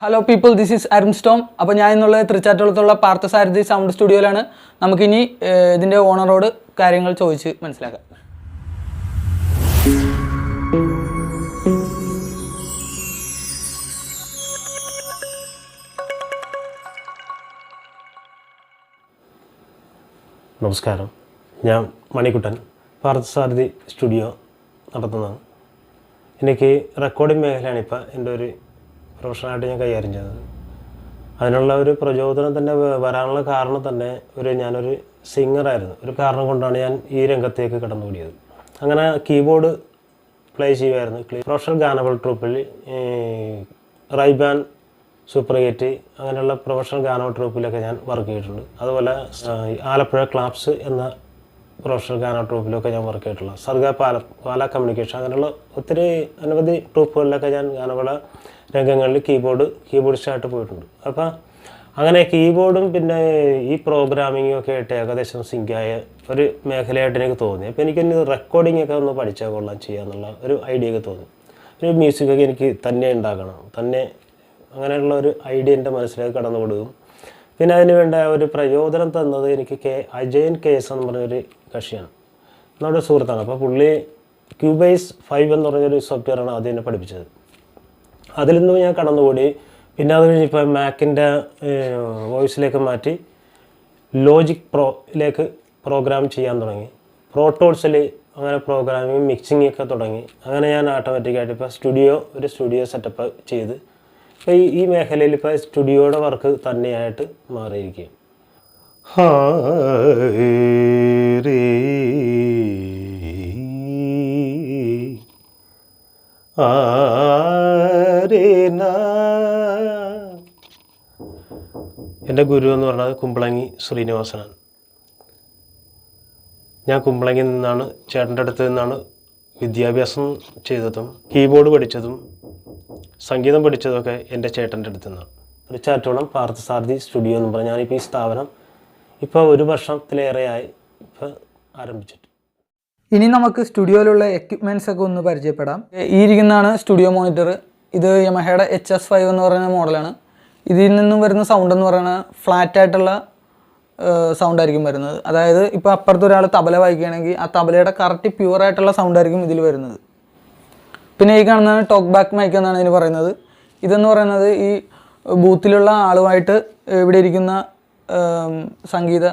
Hello people, this is Armstrong. അപ്പോൾ ഞാൻ ഇന്നുള്ള തൃച്ചാറ്റുളത്തുള്ള പാർത്ഥസാരഥി സൗണ്ട് സ്റ്റുഡിയോയിലാണ്. നമുക്കിനി ഇതിന്റെ ഓണറോട് കാര്യങ്ങൾ ചോദിച്ച് മനസ്സിലാക്കാം. നമസ്കാരം. ഞാൻ മണിക്കുട്ടൻ, പാർത്ഥസാരഥി സ്റ്റുഡിയോ നടത്തുന്നതാണ്. എനിക്ക് റെക്കോർഡിംഗ് മേഖലയാണ് ഇപ്പോൾ എൻ്റെ ഒരു പ്രൊഫഷണലായിട്ട് ഞാൻ കൈകാര്യം ചെയ്തത്. അതിനുള്ള ഒരു പ്രചോദനം തന്നെ വരാനുള്ള കാരണം തന്നെ ഞാനൊരു സിംഗറായിരുന്നു. ഒരു കാരണം കൊണ്ടാണ് ഞാൻ ഈ രംഗത്തേക്ക് കടന്നുകൂടിയത്. അങ്ങനെ കീബോർഡ് പ്ലേ ചെയ്യുമായിരുന്നു. പ്രൊഫഷണൽ ഗാനബിൾ ട്രൂപ്പിൽ റൈബാൻ, സൂപ്പർ ഗേറ്റ് അങ്ങനെയുള്ള പ്രൊഫഷണൽ ഗാനബിൾ ട്രൂപ്പിലൊക്കെ ഞാൻ വർക്ക് ചെയ്തിട്ടുണ്ട്. അതുപോലെ ആലപ്പുഴ ക്ലാപ്സ് എന്ന പ്രൊഫഷണൽ ഗാനബിൾ ട്രൂപ്പിലൊക്കെ ഞാൻ വർക്ക് ചെയ്തിട്ടുള്ള സർഗ പാല കമ്മ്യൂണിക്കേഷൻ അങ്ങനെയുള്ള ഒത്തിരി അനവധി ട്രൂപ്പുകളിലൊക്കെ ഞാൻ ഗാനമേള രംഗങ്ങളിൽ കീബോർഡിസ്റ്റായിട്ട് പോയിട്ടുണ്ട്. അപ്പോൾ അങ്ങനെ കീബോർഡും പിന്നെ ഈ പ്രോഗ്രാമിങ്ങും ഒക്കെ ആയിട്ട് ഏകദേശം സിങ്കായ ഒരു മേഖലയായിട്ട് എനിക്ക് തോന്നി. അപ്പോൾ എനിക്കൊന്ന് റെക്കോർഡിംഗ് ഒക്കെ ഒന്ന് പഠിച്ചാൽ കൊള്ളാം ചെയ്യാന്നുള്ള ഒരു ഐഡിയ ഒക്കെ തോന്നി. ഒരു മ്യൂസിക്കൊക്കെ എനിക്ക് തന്നെ ഉണ്ടാക്കണം, തന്നെ അങ്ങനെയുള്ള ഒരു ഐഡിയ എൻ്റെ മനസ്സിലേക്ക് കടന്നുകൊടുക്കും. പിന്നെ അതിന് വേണ്ട ഒരു പ്രചോദനം തന്നത് എനിക്ക് അജയൻ കേസ് എന്ന് പറഞ്ഞൊരു കക്ഷിയാണ്, നമ്മുടെ സുഹൃത്താണ്. അപ്പോൾ പുള്ളി ക്യൂബേസ് 5 എന്ന് പറഞ്ഞൊരു സോഫ്റ്റ്വെയറാണ് ആദ്യം എന്നെ പഠിപ്പിച്ചത്. അതിൽ നിന്നും ഞാൻ കടന്നുകൂടി. പിന്നെ അത് കഴിഞ്ഞിപ്പോൾ മാക്കിൻ്റെ വോയിസിലേക്ക് മാറ്റി ലോജിക് പ്രോയിലേക്ക് പ്രോഗ്രാം ചെയ്യാൻ തുടങ്ങി. പ്രോട്ടോൾസിൽ അങ്ങനെ പ്രോഗ്രാമിങ് മിക്സിങ് ഒക്കെ തുടങ്ങി. അങ്ങനെ ഞാൻ ഓട്ടോമാറ്റിക്കായിട്ട് ഇപ്പോൾ ഒരു സ്റ്റുഡിയോ സെറ്റപ്പ് ചെയ്ത് ഇപ്പോൾ ഈ മേഖലയിൽ ഇപ്പോൾ സ്റ്റുഡിയോയുടെ വർക്ക് തന്നെയായിട്ട് മാറിയിരിക്കുകയും. എൻ്റെ ഗുരു എന്ന് പറയുന്നത് കുമ്പളങ്ങി ശ്രീനിവാസനാണ്. ഞാൻ കുമ്പളങ്ങിൽ നിന്നാണ്, ചേട്ടൻ്റെ അടുത്ത് നിന്നാണ് വിദ്യാഭ്യാസം ചെയ്തതും കീബോർഡ് പഠിച്ചതും സംഗീതം പഠിച്ചതൊക്കെ എൻ്റെ ചേട്ടൻ്റെ അടുത്ത് നിന്നാണ്. ഒരു ചാറ്റോളം പാർത്ഥസാരഥി സ്റ്റുഡിയോ എന്ന് പറഞ്ഞാൽ ഞാനിപ്പോൾ ഈ സ്ഥാപനം ഇപ്പോൾ 1 വർഷത്തിലേറെയായി ഇപ്പോൾ ആരംഭിച്ചിട്ട്. ഇനി നമുക്ക് സ്റ്റുഡിയോയിലുള്ള എക്യുപ്മെൻറ്റ്സ് ഒക്കെ ഒന്ന് പരിചയപ്പെടാം. ഈ ഇരിക്കുന്നതാണ് സ്റ്റുഡിയോ മോണിറ്റർ. ഇത് യമഹയുടെ HS5 എന്ന് പറയുന്ന മോഡലാണ്. ഇതിൽ നിന്നും വരുന്ന സൗണ്ട് എന്ന് പറയുന്നത് ഫ്ലാറ്റ് ആയിട്ടുള്ള സൗണ്ട് ആയിരിക്കും വരുന്നത്. അതായത് ഇപ്പോൾ അപ്പുറത്ത് ഒരാൾ തബല വായിക്കുകയാണെങ്കിൽ ആ തബലയുടെ കറക്റ്റ് പ്യുവറായിട്ടുള്ള സൗണ്ട് ആയിരിക്കും ഇതിൽ വരുന്നത്. പിന്നെ ഈ കാണുന്നതാണ് ടോക്ക് ബാക്ക് മൈക്ക് എന്നാണ് ഇതിന് പറയുന്നത്. ഇതെന്ന് പറയുന്നത് ഈ ബൂത്തിലുള്ള ആളുമായിട്ട് ഇവിടെ ഇരിക്കുന്ന സംഗീത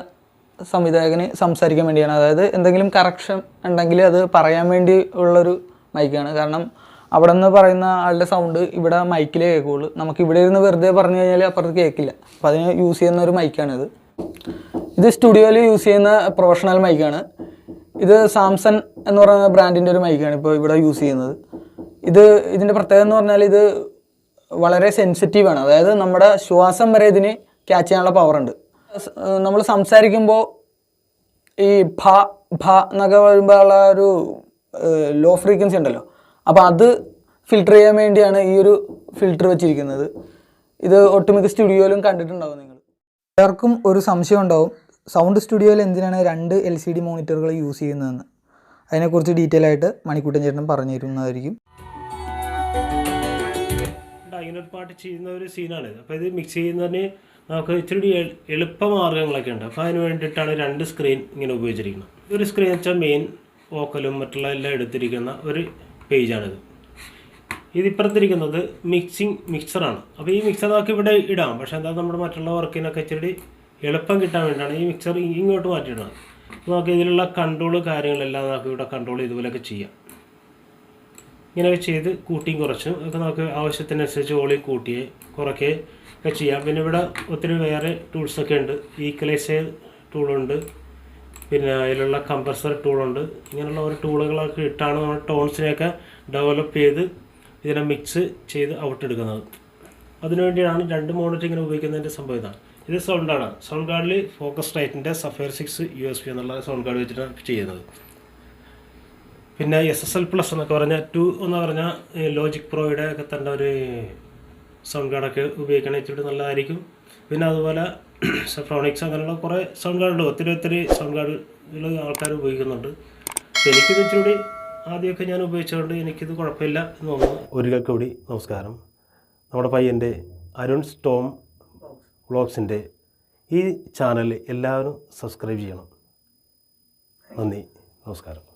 സംവിധായകന് സംസാരിക്കാൻ വേണ്ടിയാണ്. അതായത് എന്തെങ്കിലും കറക്ഷൻ ഉണ്ടെങ്കിൽ അത് പറയാൻ വേണ്ടി ഉള്ളൊരു മൈക്കാണ്. കാരണം അവിടെ നിന്ന് പറയുന്ന ആളുടെ സൗണ്ട് ഇവിടെ മൈക്കിലേ കേൾക്കുകയുള്ളൂ. നമുക്ക് ഇവിടെ ഇരുന്ന് വെറുതെ പറഞ്ഞു കഴിഞ്ഞാൽ അപ്പുറത്ത് കേൾക്കില്ല. അപ്പോൾ അതിന് യൂസ് ചെയ്യുന്ന ഒരു മൈക്കാണിത്. ഇത് സ്റ്റുഡിയോയിൽ യൂസ് ചെയ്യുന്ന പ്രൊഫഷണൽ മൈക്കാണ്. ഇത് സാംസൺ എന്ന് പറയുന്ന ബ്രാൻഡിൻ്റെ ഒരു മൈക്കാണ് ഇപ്പോൾ ഇവിടെ യൂസ് ചെയ്യുന്നത്. ഇതിൻ്റെ പ്രത്യേകത എന്ന് പറഞ്ഞാൽ ഇത് വളരെ സെൻസിറ്റീവാണ്. അതായത് നമ്മുടെ ശ്വാസം വരെ ഇതിന് ക്യാച്ച് ചെയ്യാനുള്ള പവറുണ്ട്. നമ്മൾ സംസാരിക്കുമ്പോൾ ഈ ഭ എന്നൊക്കെ വരുമ്പോഴുള്ള ഒരു ലോ ഫ്രീക്വൻസി ഉണ്ടല്ലോ, അപ്പോൾ അത് ഫിൽട്ടർ ചെയ്യാൻ വേണ്ടിയാണ് ഈ ഒരു ഫിൽട്ടർ വെച്ചിരിക്കുന്നത്. ഇത് ഒട്ടുമിക്ക സ്റ്റുഡിയോയിലും കണ്ടിട്ടുണ്ടാവും നിങ്ങൾ. എല്ലാവർക്കും ഒരു സംശയം ഉണ്ടാവും, സൗണ്ട് സ്റ്റുഡിയോയിൽ എന്തിനാണ് 2 LCD മോണിറ്ററുകൾ യൂസ് ചെയ്യുന്നതെന്ന്. അതിനെക്കുറിച്ച് ഡീറ്റെയിൽ ആയിട്ട് മണിക്കുട്ടൻ ചേട്ടൻ പറഞ്ഞു തരുന്നതായിരിക്കും. ഇങ്ങനൊരു പാട്ട് ചെയ്യുന്ന ഒരു സീനാണ്. അപ്പോൾ ഇത് മിക്സ് ചെയ്യുന്നതിന് നമുക്ക് ഇച്ചിരി എളുപ്പമാർഗ്ഗങ്ങളൊക്കെ ഉണ്ട്. അപ്പോൾ അതിന് വേണ്ടിയിട്ടാണ് 2 സ്ക്രീൻ ഇങ്ങനെ ഉപയോഗിച്ചിരിക്കുന്നത്. ഒരു സ്ക്രീൻ വെച്ചാൽ മെയിൻ വോക്കലും മറ്റുള്ള എല്ലാം എടുത്തിരിക്കുന്ന ഒരു പേജാണിത്. ഇതിപ്പുറത്തിരിക്കുന്നത് മിക്സറാണ്. അപ്പോൾ ഈ മിക്സർ നമുക്ക് ഇവിടെ ഇടാം. പക്ഷേ എന്താ നമ്മുടെ മറ്റുള്ള വർക്കിനൊക്കെ ഇച്ചിരി എളുപ്പം കിട്ടാൻ വേണ്ടിയിട്ടാണ് ഈ മിക്സർ ഇങ്ങോട്ട് മാറ്റിയിടുന്നത്. നമുക്ക് ഇതിലുള്ള കൺട്രോൾ കാര്യങ്ങളെല്ലാം നമുക്ക് ഇവിടെ കൺട്രോൾ ഇതുപോലെയൊക്കെ ചെയ്യാം. ഇങ്ങനെയൊക്കെ ചെയ്ത് കൂട്ടിയും കുറച്ചും ഒക്കെ നമുക്ക് ആവശ്യത്തിനനുസരിച്ച് വോളിയം കൂട്ടിയേ കുറയ്ക്കുകയും ഒക്കെ ചെയ്യാം. പിന്നെ ഇവിടെ ഒത്തിരി വേറെ ടൂൾസൊക്കെ ഉണ്ട്. ഈക്വലൈസർ ടൂളുണ്ട്, പിന്നെ അതിലുള്ള കംപ്രസർ ടൂളുണ്ട്. ഇങ്ങനെയുള്ള ഓരോ ടൂളുകളൊക്കെ ഇട്ടാണ് നമ്മൾ ടോൺസിനെയൊക്കെ ഡെവലപ്പ് ചെയ്ത് ഇതിനെ മിക്സ് ചെയ്ത് ഔട്ട് എടുക്കുന്നത്. അതിനുവേണ്ടിയാണ് 2 മോണിറ്റർ ഇങ്ങനെ ഉപയോഗിക്കുന്നതിൻ്റെ സംഭവം ഇതാണ്. ഇത് സൗണ്ടാണ്. സൗണ്ട് കാർഡിൽ ഫോക്കസ് റൈറ്റിൻ്റെ സഫയർ 6 USB എന്നുള്ള സൗണ്ട് കാർഡ് വെച്ചിട്ടാണ് ചെയ്യുന്നത്. പിന്നെ SSL+ എന്നൊക്കെ പറഞ്ഞാൽ 2 എന്ന് പറഞ്ഞാൽ ലോജിക് പ്രോയുടെ ഒക്കെ തന്നെ ഒരു സൗണ്ട് കാർഡൊക്കെ ഉപയോഗിക്കണേ ഇച്ചിരി നല്ലതായിരിക്കും. പിന്നെ അതുപോലെ സെഫ്രോണിക്സ് അങ്ങനെയുള്ള കുറേ സൗണ്ട് കാർഡുണ്ട്. ഒത്തിരി സൗണ്ട് കാർഡുകൾ ആൾക്കാർ ഉപയോഗിക്കുന്നുണ്ട്. എനിക്കിത് ഇച്ചിരി ആദ്യമൊക്കെ ഞാൻ ഉപയോഗിച്ചുകൊണ്ട് എനിക്കിത് കുഴപ്പമില്ല എന്ന് തോന്നുന്നു. ഒരിക്കൽ കൂടി നമസ്കാരം. നമ്മുടെ പയ്യൻ്റെ അരുൺ സ്റ്റോം വ്ളോഗ്സിൻ്റെ ഈ ചാനൽ എല്ലാവരും സബ്സ്ക്രൈബ് ചെയ്യണം. നന്ദി, നമസ്കാരം.